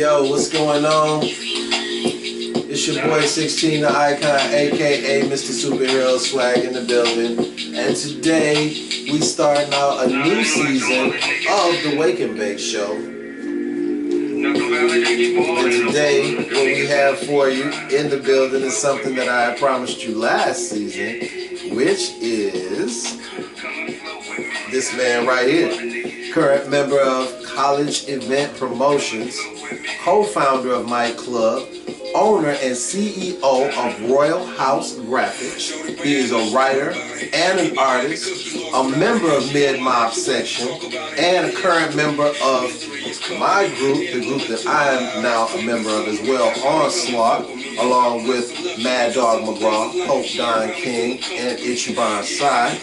Yo, what's going on? It's your boy 16 the Icon, aka Mr. Superhero Swag in the building. And today we starting out a new season of the Wake and Bake Show. And today what we have for you in the building is something that I promised you last season, which is this man right here. Current member of College Event Promotions, co-founder of my club, owner and CEO of Royal House Graphics. He is a writer and an artist, a member of Mid Mob Section, and a current member of my group, the group that I am now a member of as well, Onslaught, along with Mad Dog McGraw, Hope Don King, and Ichiban Sai.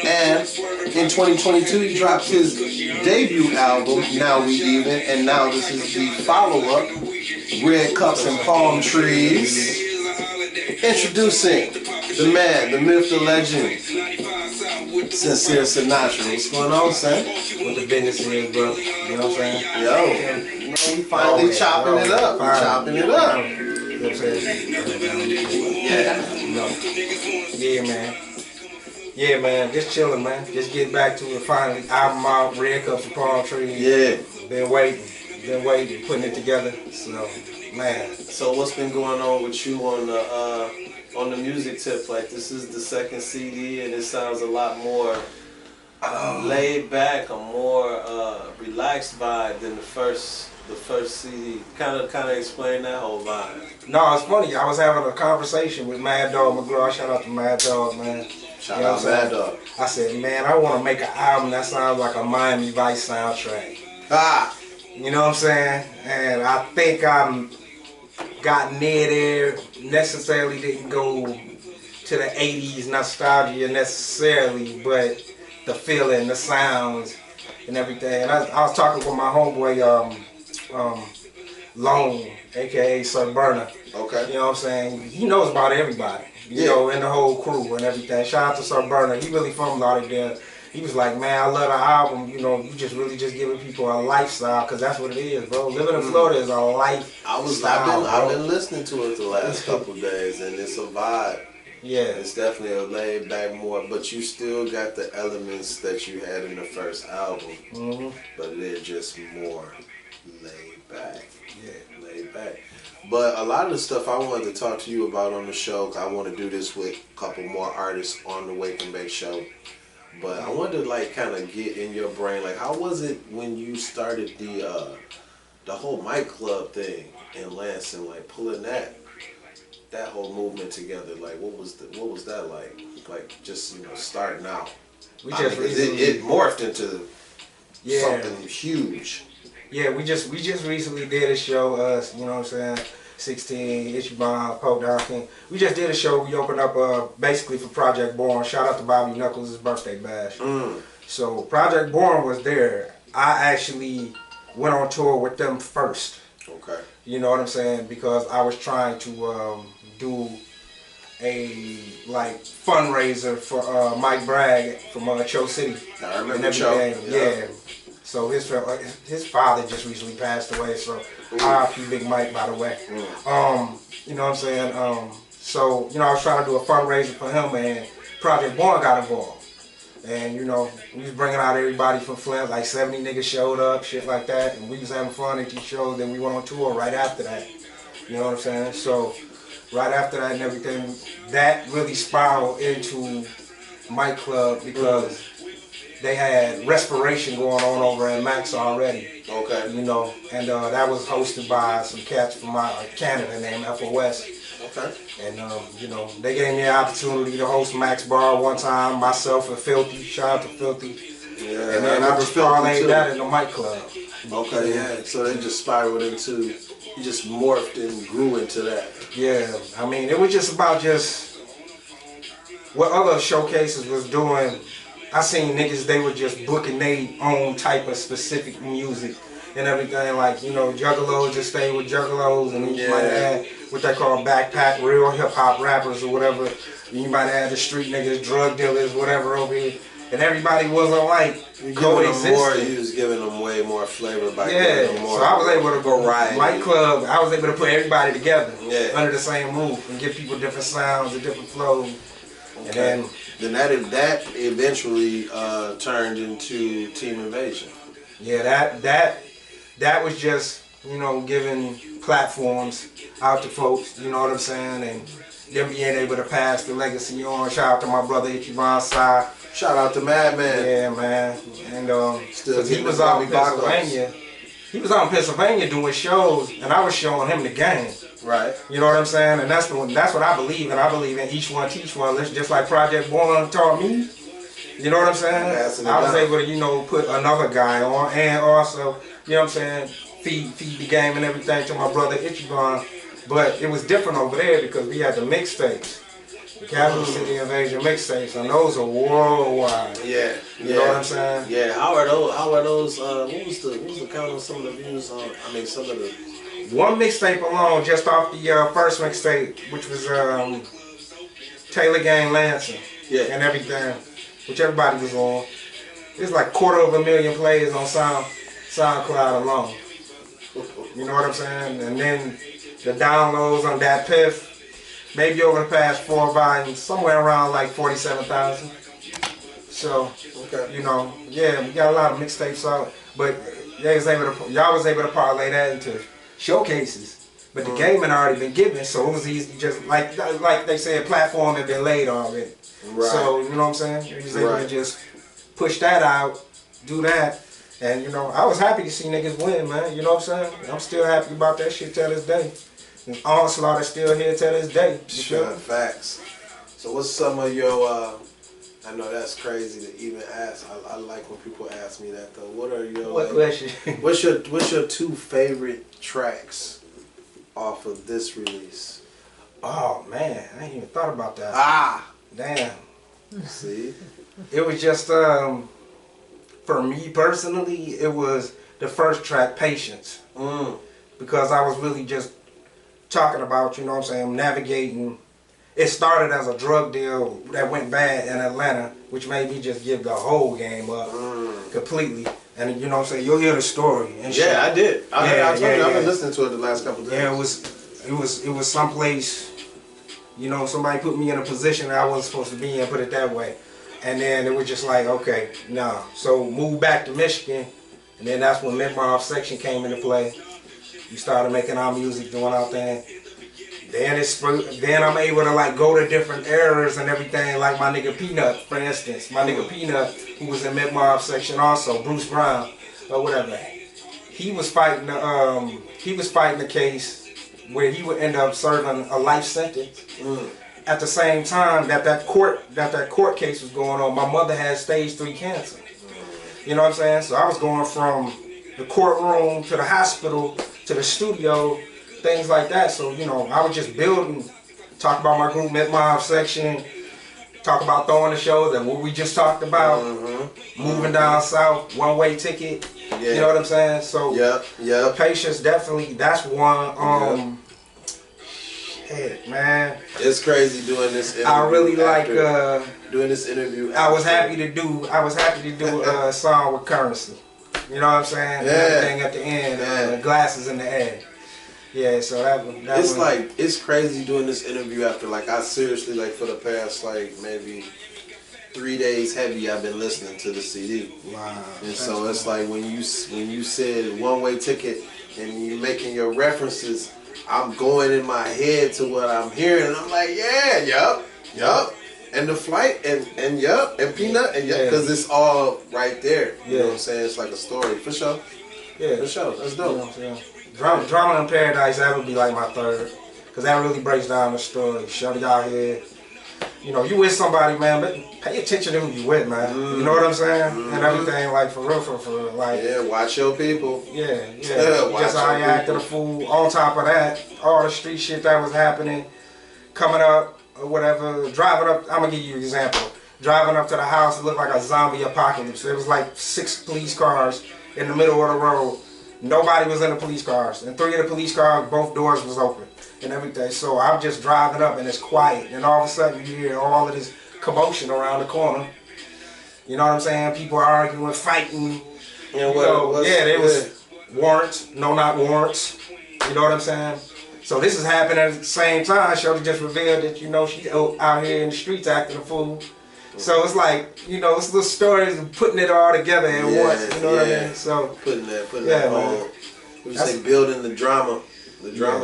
And in 2022, he dropped his debut album, Now We Even, and now this is the follow-up, Red Cups and Palm Trees. Introducing the man, the myth, the legend, Sincere Sinatra. What's going on, son? What the business is, bro. You know what I'm saying? Yo, you know, we finally chopping it up. Chopping it up. You know what I'm saying? Yeah, man. Yeah, man. Just chilling, man. Just getting back to it finally. Album out, Red Cups and Palm Trees. Yeah. Been waiting, putting it together. So, man. So what's been going on with you on the music tip? Like, this is the second CD, and it sounds a lot more laid back, a more relaxed vibe than the first CD. Kind of explain that whole vibe. No, it's funny. I was having a conversation with Mad Dog McGraw. Shout out to Mad Dog, man. Shout out Mad Dog. I said, man, I want to make an album that sounds like a Miami Vice soundtrack. You know what I'm saying? And I think I'm got near there. Necessarily didn't go to the 80s nostalgia necessarily, but the feeling, the sounds, and everything. And I was talking with my homeboy, Lone, aka Sir Burner. Okay. You know what I'm saying? He knows about everybody. You know, and the whole crew and everything. Shout out to Sir Burner. He really from Lauderdale. He was like, man, I love the album. You know, you just really just giving people a lifestyle, because that's what it is, bro. Living in Florida is a lifestyle. I've been listening to it the last couple days, and it's a vibe. Yeah. It's definitely a laid back more, but you still got the elements that you had in the first album, but they're just more laid back. Yeah. Laid back. But a lot of the stuff I wanted to talk to you about on the show, I want to do this with a couple more artists on the Wake and Bake Show. But I wanted to like kind of get in your brain, like how was it when you started the whole mic club thing in Lansing, like pulling that whole movement together? Like what was that like? Like just starting out. It morphed into something huge. Yeah, we just recently did a show. You know what I'm saying? 16, Ichiban, Pope Donkin. We just did a show. We opened up basically for Project Born. Shout out to Bobby Knuckles' birthday bash. So Project Born was there. I actually went on tour with them first. Okay. You know what I'm saying? Because I was trying to do a fundraiser for Mike Bragg from Cho City. I remember Cho. Yeah. So his father just recently passed away, so R.I.P. Big Mike, by the way. You know what I'm saying? So, I was trying to do a fundraiser for him, and Project Born got involved. And, we was bringing out everybody from Flint, like 70 niggas showed up, shit like that, and we was having fun at these shows. Then we went on tour right after that. You know what I'm saying? So, right after that and everything, that really spiraled into Mic Club because they had Respiration going on over in Max already. Okay. And that was hosted by some cats from Canada named FOS. Okay. And they gave me an opportunity to host Max Bar one time, myself and Filthy. Shout out to Filthy. Yeah. And then I just parlayed that in the Mic Club. Okay, yeah. So they just spiraled into, you just morphed and grew into that. Yeah. I mean, it was just about what other showcases was doing. I seen niggas, they were just booking their own type of specific music and everything. Like, Juggalos just stay with Juggalos, and you might add what they call backpack, real hip hop rappers or whatever. You might add the street niggas, drug dealers, whatever over here. and everybody wasn't like coexisting. You was giving them way more flavor by Yeah, giving them more. so I was able to go variety. My club, I was able to put everybody together under the same roof and give people different sounds and different flows. Okay. And then that eventually turned into Team Invasion. Yeah, that was just, you know, giving platforms out to folks, you know what I'm saying, and them being able to pass the legacy on. Shout out to my brother Ichiban Sai. Shout out to Madman. Yeah, man. And still he was out in Pennsylvania. He was out in Pennsylvania doing shows, and I was showing him the game. Right. You know what I'm saying? And that's what I believe, and I believe in each one teach one. Just like Project Born taught me. You know what I'm saying? I was able to, you know, put another guy on, and also, you know what I'm saying, feed the game and everything to my brother Ichiban. But it was different over there because we had the mixtapes. The Capital City Invasion mixtapes, and those are worldwide. Yeah, you know what I'm saying. Yeah, how are those? What was the count on some of the views on? I mean, some of the one mixtape alone, just off the first mixtape, which was Taylor Gang Lansing, and everything, which everybody was on. It's like 250,000 plays on SoundCloud alone. You know what I'm saying? And then the downloads on that Piff. Maybe over the past 4 volumes, somewhere around like 47,000. So, you know, yeah, we got a lot of mixtapes out, but y'all was able to parlay that into showcases. But the game had already been given, so it was easy, just like they said, platform had been laid already. Right. So, you know what I'm saying? We was able to just push that out, do that, and you know, I was happy to see niggas win, man. You know what I'm saying? I'm still happy about that shit till this day. And Onslaught is still here till this day. Sure, facts. So what's some of your, I know that's crazy to even ask. I like when people ask me that though. What are your, question? What's your 2 favorite tracks off of this release? Oh man, I ain't even thought about that. Ah! Damn. See? It was just, for me personally, it was the first track, Patience. Because I was really just talking about, you know what I'm saying, navigating. It started as a drug deal that went bad in Atlanta, which made me just give the whole game up completely. And you know what I'm saying, you'll hear the story and shit. Yeah, I did. I told you, I've been listening to it the last couple of days. Yeah, it was someplace, you know, somebody put me in a position that I wasn't supposed to be in, put it that way. And then it was just like, okay, nah. So moved back to Michigan, and then that's when Mid-Mob Section came into play. We started making our music, doing our thing. Then I'm able to like go to different eras and everything, like my nigga Peanut, for instance. My nigga Peanut, who was in Mid-Mob Section also, Bruce Brown, or whatever. He was fighting the case where he would end up serving a life sentence. At the same time that court case was going on, my mother had stage 3 cancer. You know what I'm saying? So I was going from the courtroom to the hospital to the studio, things like that. So, you know, I was just building, talk about my group Mid-Mob Section, talk about throwing the shows and what we just talked about, moving down south, one-way ticket. You know what I'm saying? So, Patience, definitely, that's one. Shit, man. It's crazy doing this interview. I really like doing this interview. I was happy to do a song with Currency. You know what I'm saying? Yeah. Everything at the end, the glasses in the air. Yeah, so it's crazy doing this interview after like I seriously like for the past like maybe 3 days heavy I've been listening to the CD. Wow. And so it's like when you said one-way ticket and you making your references, I'm going in my head to what I'm hearing and I'm like, yup. And the flight and yup and Peanut and yup, because it's all right there. You know what I'm saying? It's like a story for sure. Yeah, for sure. That's dope. Drama in Paradise, that would be like my third, because that really breaks down the story. Shut it out here. You know, you with somebody, man, but pay attention to who you with, man. You know what I'm saying? And everything, like, for real. Like, yeah, watch your people. Yeah. Just how you acted a fool. On top of that, all the street shit that was happening, coming up, or whatever, driving up, I'm going to give you an example. Driving up to the house, it looked like a zombie apocalypse. It was like 6 police cars in the middle of the road. Nobody was in the police cars. And 3 of the police cars, both doors was open and everything. So I'm just driving up and it's quiet. And all of a sudden you hear all of this commotion around the corner. You know what I'm saying? People arguing, fighting. And There was warrants, no not warrants. You know what I'm saying? So this is happening at the same time. Shorty just revealed that, she's out here in the streets acting a fool. So it's like, it's little stories and putting it all together at once. You know what I mean? So putting that whole, we say building the drama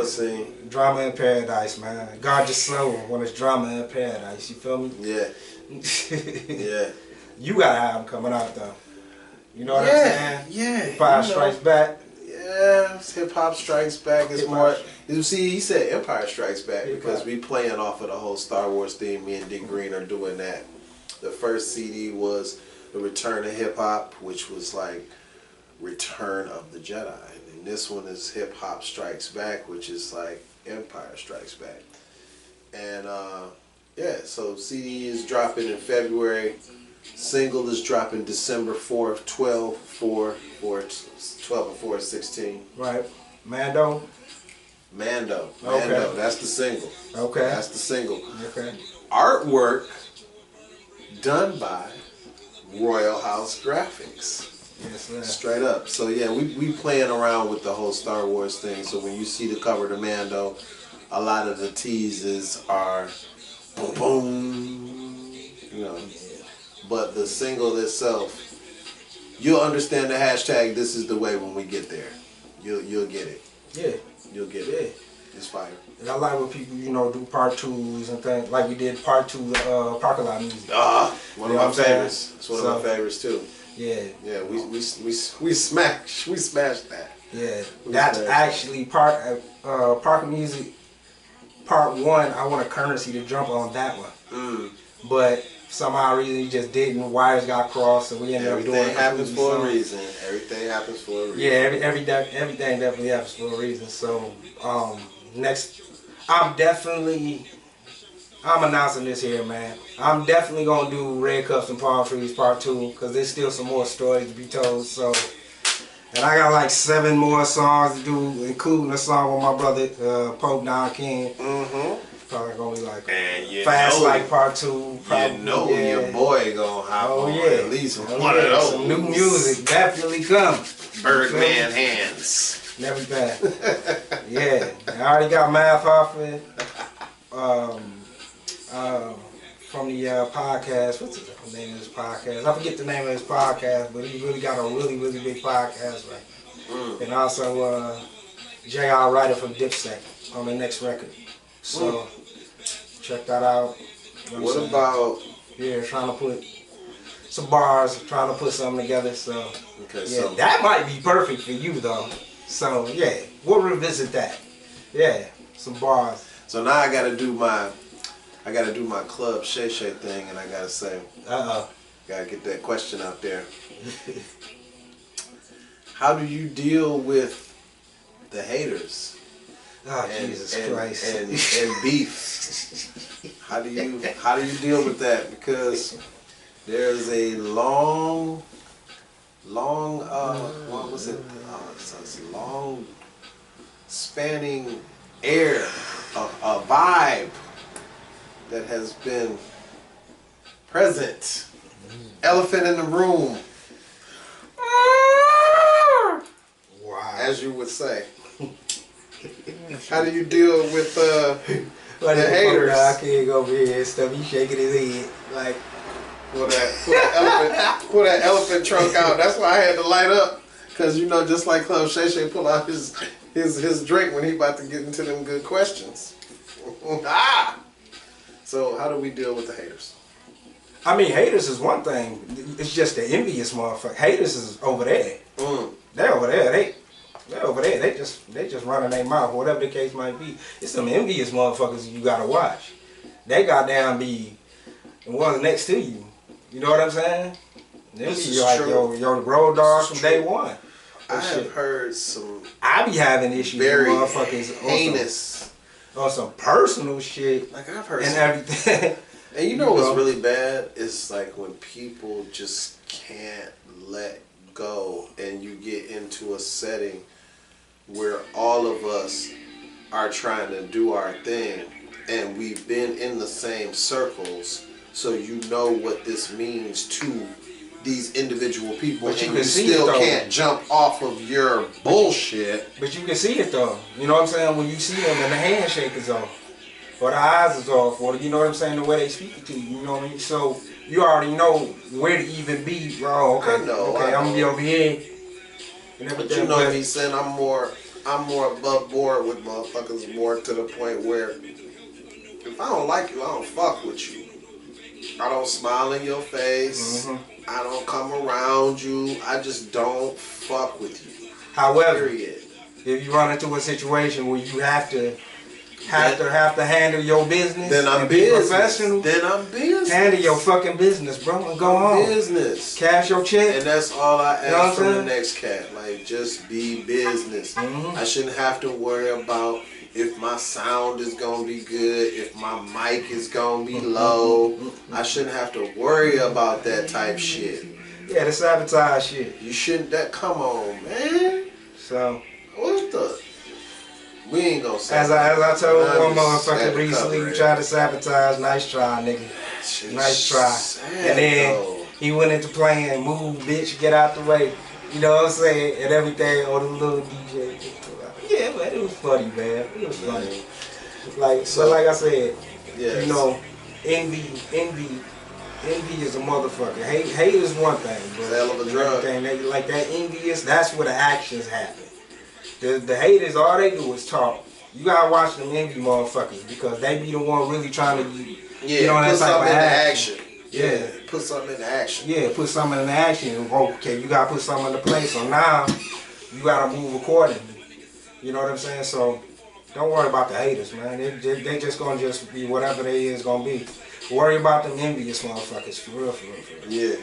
scene. Drama in paradise, man. God just slow when it's drama in paradise. You feel me? Yeah. Yeah. You got an album coming out though. You know what I'm saying? Yeah. Empire Strikes Back. Yeah, Hip Hop Strikes Back is more. You see, he said Empire Strikes Back because we playing off of the whole Star Wars theme. Me and Dick Green are doing that. The first CD was The Return of Hip Hop, which was like Return of the Jedi. And this one is Hip Hop Strikes Back, which is like Empire Strikes Back. And so CD is dropping in February. Single is dropping December 4th, 12/4/16. Right. Mando. Okay. That's the single. Okay. That's the single. Okay. Artwork done by Royal House Graphics. Yes, man. Straight up. So yeah, we playing around with the whole Star Wars thing. So when you see the cover of Mando, a lot of the teases are boom boom. But the single itself, you'll understand the hashtag "This is the way" when we get there. You'll get it. Yeah. You'll get it. It's fire. And I like when people, do part 2s and things. Like we did part 2 Parking Lot Music. One of my favorites. It's one of my favorites too. Yeah. Yeah, we smashed that. Yeah. That's actually Parking Music part 1. I want a currency to jump on that one. But somehow reason just didn't. Wires got crossed, and we ended up doing. Everything happens for a reason. Everything happens for a reason. Yeah, everything definitely happens for a reason. So next, I'm announcing this here, man. I'm definitely gonna do Red Cups and Palm Trees Part 2 because there's still some more stories to be told. So, and I got like 7 more songs to do, including a song with my brother Pope Don King. Probably gonna be like Fast Like Part 2. Probably, your boy gonna hop on at least one of those. Some new music definitely coming. Birdman hands. Never bad. Yeah, I already got Math off it. From the podcast. What's the name of his podcast? I forget the name of his podcast, but he really got a really, really big podcast, right? And also J.R. Ryder from Dipset on the next record. So check that out. What about? Yeah, trying to put some bars, trying to put something together. So so that might be perfect for you though. So yeah, we'll revisit that. Yeah, some bars. So now I gotta do my Club Shay Shay thing, and I gotta say, gotta get that question out there. How do you deal with the haters? Oh, Jesus Christ. And beef. How do you deal with that? Because there's a long spanning air, a vibe that has been present. Elephant in the room. Wow. As you would say. How do you deal with the haters? I can't go over here and stuff. He's shaking his head like pull that elephant trunk out. That's why I had to light up, cause just like Club Shay Shay pull out his drink when he about to get into them good questions. So how do we deal with the haters? I mean, haters is one thing. It's just the envious motherfucker. Haters is over there. They're over there. They're over there. They just running their mouth, whatever the case might be. It's some envious motherfuckers you gotta watch. They goddamn be the ones next to you. You know what I'm saying? Them be like your road dogs from day one. I have heard some. I be having issues with motherfuckers heinous on some personal shit. Like I've heard and everything. And you know what's really bad? It's like when people just can't let go, and you get into a setting where all of us are trying to do our thing, and we've been in the same circles, so you know what this means to these individual people, But you and can you see still it, though. can't jump off of your bullshit. But you can see it though. You know what I'm saying? When you see them and the handshake is off, or the eyes is off, or you know what I'm saying, the way they speak to you. You know what I mean? So you already know where to even be. Oh, okay, I know, okay, I'm gonna be over here. And But everything. you know me saying I'm more above board with motherfuckers, more to the point where if I don't like you, I don't fuck with you. I don't smile in your face. I don't come around you. I just don't fuck with you. However, Period. if you run into a situation where you have to handle your business, Then I'm and be business. professional. Then I'm business. Handle your fucking business, bro, and go home. Business. Cash your check. And that's all I You know ask what I'm from the saying? next cat. Like, just be business. I shouldn't have to worry about if my sound is gonna be good, if my mic is gonna be low. I shouldn't have to worry about that type shit. Yeah, the sabotage shit. You shouldn't. Come on, man. So, What the? We ain't gonna say. as I told I'm one just motherfucker sad to recently, cover you it. tried to sabotage. Nice try, nigga. Shit's Nice try. sad, And then though. he went into playing, move, bitch, get out the way. You know what I'm saying? And everything on the little DJ. Yeah, but it was funny, man. It was funny. Like, so like I said, Yes. you know, envy is a motherfucker. Hate is one thing, but It's a hell of a drug. everything, like that envious, that's where the actions happen. The haters, all they do is talk. You gotta watch them envy motherfuckers because they be the one really trying to Yeah, get on that put type of something into action. action. Yeah. Put something into action. Yeah, put something in action. Okay, you gotta put something into place. So now you gotta move accordingly. You know what I'm saying? So don't worry about the haters, man. They just gonna just be whatever they is gonna be. Worry about them envious motherfuckers, for real, for real, for real. Yeah,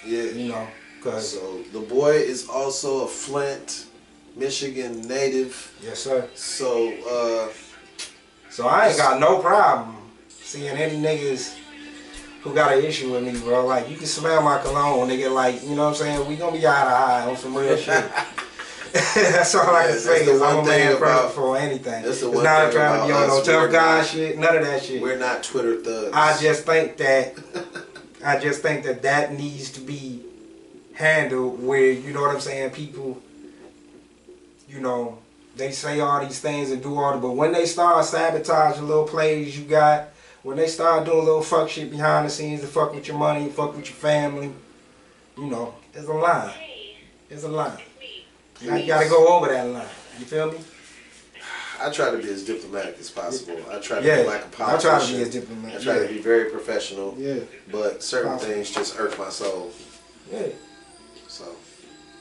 yeah. You know, cause So the boy is also a Flint, Michigan native. yes, sir. So So I ain't got no problem seeing any niggas who got an issue with me, bro. Like, you can smell my cologne, nigga. Like, you know what I'm saying? We gonna be eye to eye on some real shit. That's all I can say is I'm a man first before anything. That's the It's one not thing trying to be about on no us, tough we're guy not- shit, none of that shit. we're not Twitter thugs. I just think that needs to be handled where, you know what I'm saying, people, you know, they say all these things and do all the, but when they start sabotaging little plays you got, when they start doing little fuck shit behind the scenes to fuck with your money, fuck with your family, you know, it's a line. It's a line. Now you gotta go over that line. You feel me? I try to be as diplomatic as possible. I try to Yeah, be like a I politician. try to be as diplomatic. I try to be very professional. Yeah. But certain Possible. things just irk my soul. Yeah. So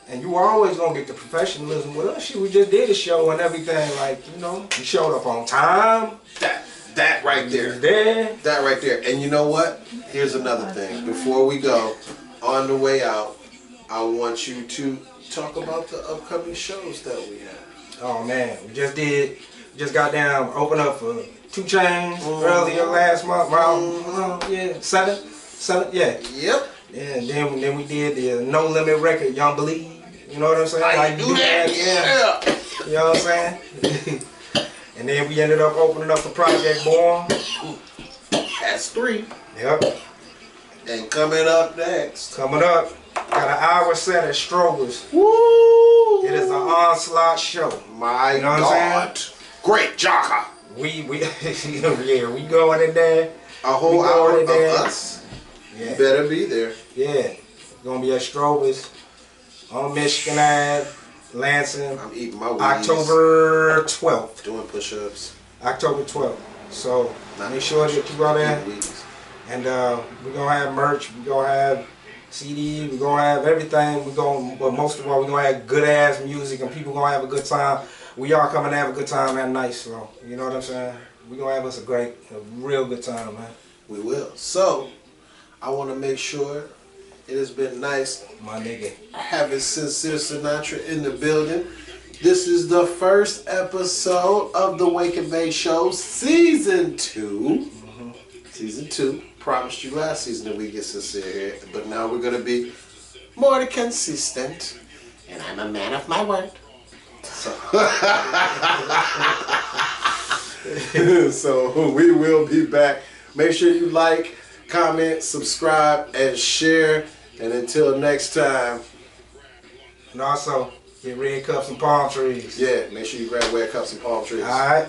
And you always gonna get the professionalism with us. Shit, we just did a show and everything. Like, you know, we showed up on time. that right We was there. there. That right there. And you know what? Here's another thing. Before we go, on the way out, I want you to talk about the upcoming shows that we have. Oh man, we just got down, opened up for 2 Chainz earlier last month. Yeah, seven, yeah. Yep. Yeah, and then we did the No Limit record, Y'all Believe. You know what I'm saying? I do that. Yeah. You know what I'm saying? And then we ended up opening up for Project Born. That's 3. Yep. And coming up next. Coming up, got an hour set at Strober's. Woo! It is an onslaught show. My You know what I'm God. Great Jaka. We yeah, we going in there. A whole We hour going of in there. us. Yeah. You better be there. Yeah, gonna be at Strober's on Michigan Ave, Lansing, I'm eating my weeds. October 12th. Doing push-ups. October 12th. So Not make sure that you go there. eating weeds. And we're gonna have merch, we're gonna have CD, we're gonna have everything. But most of all, we're gonna have good ass music and people gonna have a good time. We are coming to have a good time that night, so you know what I'm saying? We're gonna have us a real good time, man. We will. So, I want to make sure it has been nice My nigga. having Sincere Sinatra in the building. This is the first episode of the Wake and Bake Show, Season 2. Season 2. Promised you last season that we get Sincere here, but now we're going to be more consistent. And I'm a man of my word. So, so we will be back. Make sure you like, comment, subscribe, and share And until next time, And also, get red cups and palm trees. yeah, make sure you grab red cups and palm trees. All right.